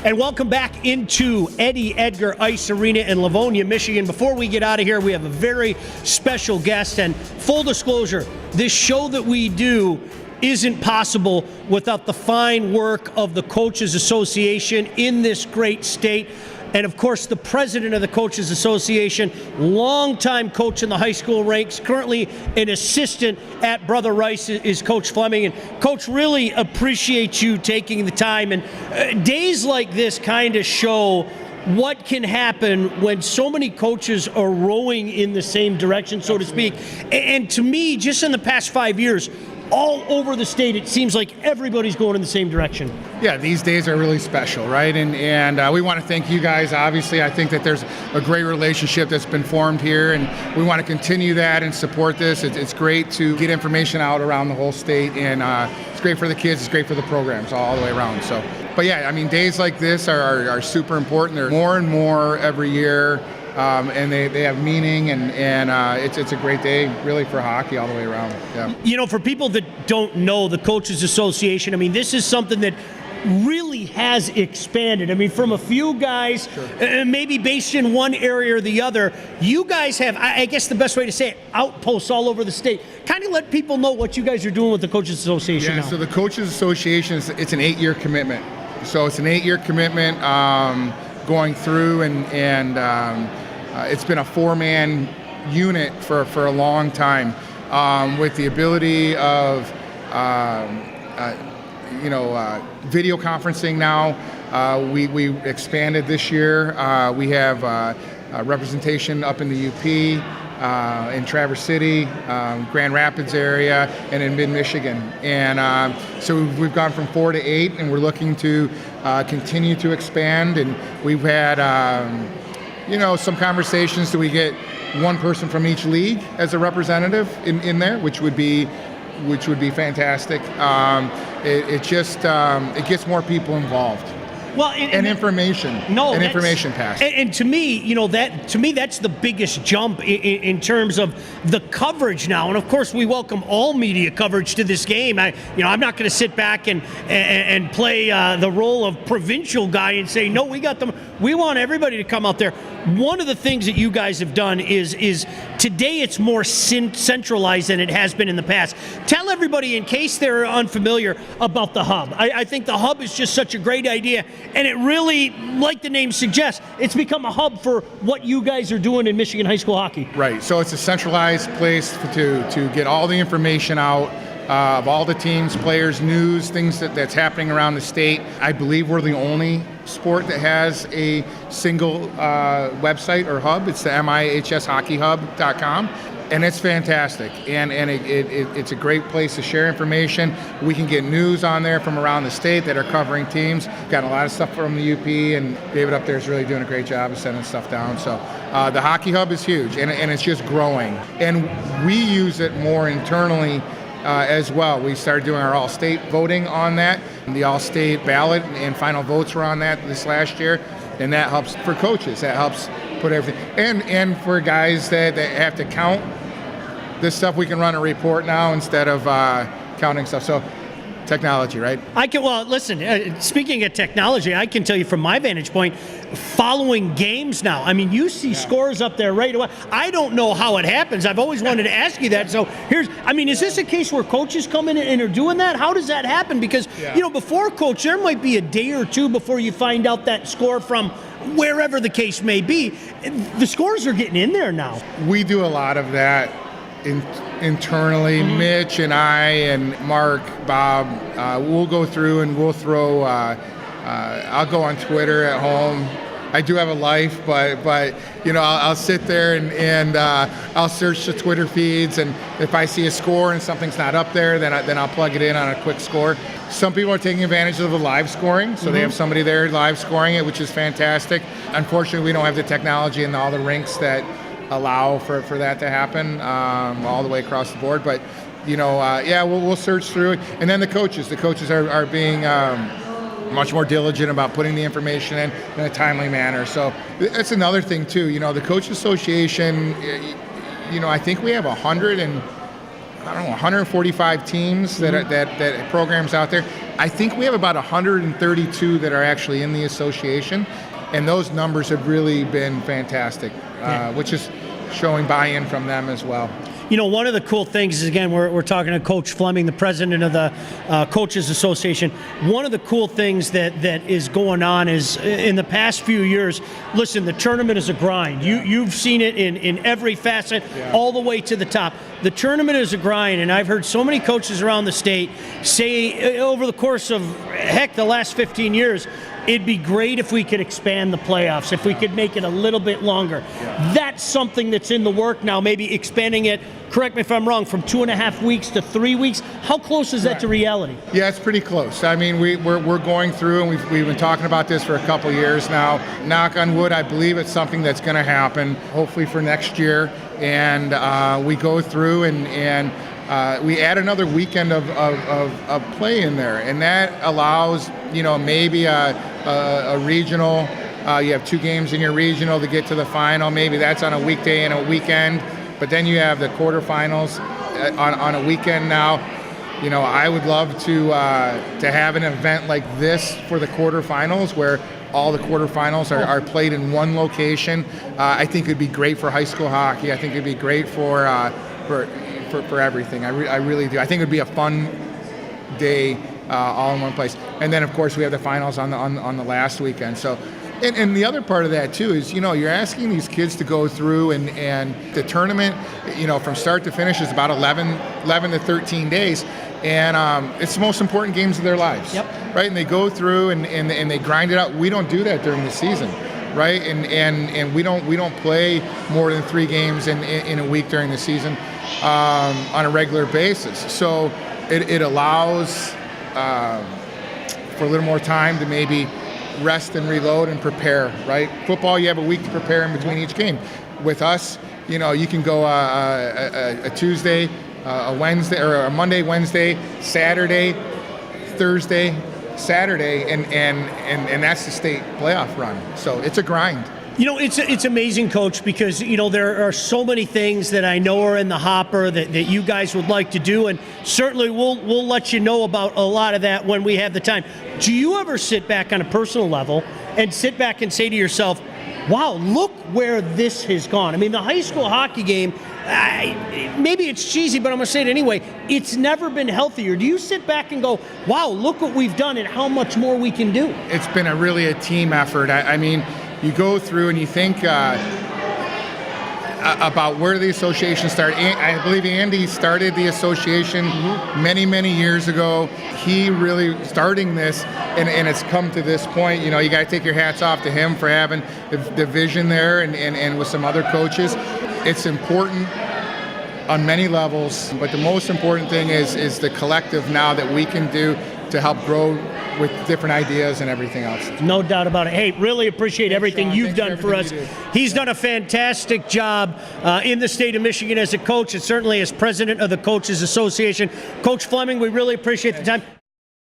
And welcome back into Eddie Edgar Ice Arena in Livonia, Michigan. Before we get out of here, we have a very special guest. And full disclosure, this show that we do isn't possible without the fine work of the Coaches Association in this great state. And of course, the president of the Coaches Association, longtime coach in the high school ranks, currently an assistant at Brother Rice, is Coach Fleming. And Coach, really appreciate you taking the time. And days like this kind of show what can happen when so many coaches are rowing in the same direction, so to speak. And to me, just in the past 5 years, all over the state, it seems like everybody's going in the same direction. Yeah, these days are really special, right? And we want to thank you guys. Obviously, I think that there's a great relationship that's been formed here, and we want to continue that and support this. It's great to get information out around the whole state, and it's great for the kids, it's great for the programs all the way around. So, but yeah, I mean, days like this are super important. They're more and more every year. And they have meaning, and it's a great day, really, for hockey all the way around. Yeah. You know, for people that don't know the Coaches Association, I mean, this is something that really has expanded. I mean, from a few guys, sure, maybe based in one area or the other, you guys have, I guess the best way to say it, outposts all over the state. Kind of let people know what you guys are doing with the Coaches Association now. So the Coaches Association, it's an 8-year commitment. So it's an 8-year commitment going through, and it's been a 4-man unit for a long time, with the ability of video conferencing now. We expanded this year. We have representation up in the UP, in Traverse City, Grand Rapids area, and in mid-Michigan. And so we've gone from 4 to 8, and we're looking to continue to expand. And we've had some conversations. Do we get one person from each league as a representative in there, which would be fantastic. It gets more people involved. Well, information passed. And to me, that's the biggest jump in terms of the coverage now. And of course, we welcome all media coverage to this game. I'm not going to sit back and play the role of provincial guy and say, no, we got them. We want everybody to come out there. One of the things that you guys have done is today it's more centralized than it has been in the past. Tell everybody, in case they're unfamiliar, about the hub. I think the hub is just such a great idea. And it really, like the name suggests, it's become a hub for what you guys are doing in Michigan high school hockey. Right. So it's a centralized place to get all the information out of all the teams, players, news, things that's happening around the state. I believe we're the only sport that has a single website or hub. It's the MIHL-KLAA.com. And it's fantastic, and it's a great place to share information. We can get news on there from around the state that are covering teams. Got a lot of stuff from the UP, and David up there is really doing a great job of sending stuff down. So the Hockey Hub is huge, and it's just growing. And we use it more internally as well. We started doing our all-state voting on that. The all-state ballot and final votes were on that this last year, and that helps for coaches. That helps put everything, and for guys that have to count this stuff, we can run a report now instead of counting stuff. So technology, right? Listen, speaking of technology, I can tell you from my vantage point, following games now, I mean, you see scores up there right away. I don't know how it happens. I've always wanted to ask you that. So is this a case where coaches come in and are doing that? How does that happen? Because, before, Coach, there might be a day or two before you find out that score from wherever the case may be. The scores are getting in there now. We do a lot of that internally. Mm-hmm. Mitch and I and Mark, Bob, we'll go through and we'll throw, I'll go on Twitter at home. I do have a life, but I'll sit there and I'll search the Twitter feeds, and if I see a score and something's not up there, then I'll plug it in on a quick score. Some people are taking advantage of the live scoring, so they have somebody there live scoring it, which is fantastic. Unfortunately, we don't have the technology and all the rinks that allow for that to happen all the way across the board. But we'll search through it, and then the coaches are being much more diligent about putting the information in a timely manner. So that's another thing too. The Coaches Association, I think we have 100 I don't know, 145 teams that programs out there. I think we have about 132 that are actually in the association, and those numbers have really been fantastic, which is showing buy-in from them as well. You know, one of the cool things is, again, we're talking to Coach Fleming, the president of the Coaches Association. One of the cool things that is going on is, in the past few years, listen, the tournament is a grind. You've seen it in every facet, all the way to the top. The tournament is a grind, and I've heard so many coaches around the state say over the course of, heck, the last 15 years, it'd be great if we could expand the playoffs, if we could make it a little bit longer. That's something that's in the work now, maybe expanding it, correct me if I'm wrong, from 2.5 weeks to 3 weeks. How close is that to reality? Yeah, it's pretty close. I mean, we're going through, and we've been talking about this for a couple years now. Knock on wood, I believe it's something that's going to happen, hopefully for next year. And we go through and we add another weekend of play in there, and that allows, you know, maybe a regional. You have 2 games in your regional to get to the final. Maybe that's on a weekday and a weekend, but then you have the quarterfinals on a weekend now. You know, I would love to have an event like this for the quarterfinals, where all the quarterfinals are played in one location. I think it'd be great for high school hockey. I think it'd be great for everything. I really do. I think it'd be a fun day all in one place. And then, of course, we have the finals on the last weekend. So, and the other part of that too is, you know, you're asking these kids to go through and the tournament, you know, from start to finish is about 11 to 13 days. And it's the most important games of their lives, right? And they go through and they grind it out. We don't do that during the season, right? And we don't play more than 3 games in a week during the season on a regular basis. So it allows for a little more time to maybe rest and reload and prepare, right? Football, you have a week to prepare in between each game. With us, you know, you can go a Tuesday, a Wednesday, or a Monday, Wednesday, Saturday, Thursday, Saturday, and that's the state playoff run. So it's a grind. You know, it's amazing, Coach, because, you know, there are so many things that I know are in the hopper that you guys would like to do, and certainly we'll let you know about a lot of that when we have the time. Do you ever sit back on a personal level and sit back and say to yourself, wow, look where this has gone? I mean, the high school hockey game, maybe it's cheesy, but I'm going to say it anyway, it's never been healthier. Do you sit back and go, wow, look what we've done and how much more we can do? It's been really a team effort. I mean, you go through and you think about where the association started. I believe Andy started the association many years ago. He really starting this, and it's come to this point. You know, you got to take your hats off to him for having the vision there, and with some other coaches. It's important on many levels, but the most important thing is the collective now that we can do to help grow with different ideas and everything else. No doubt about it. Hey, really appreciate everything you've done for us. He's done a fantastic job in the state of Michigan as a coach, and certainly as president of the Coaches Association. Coach Fleming, we really appreciate the time.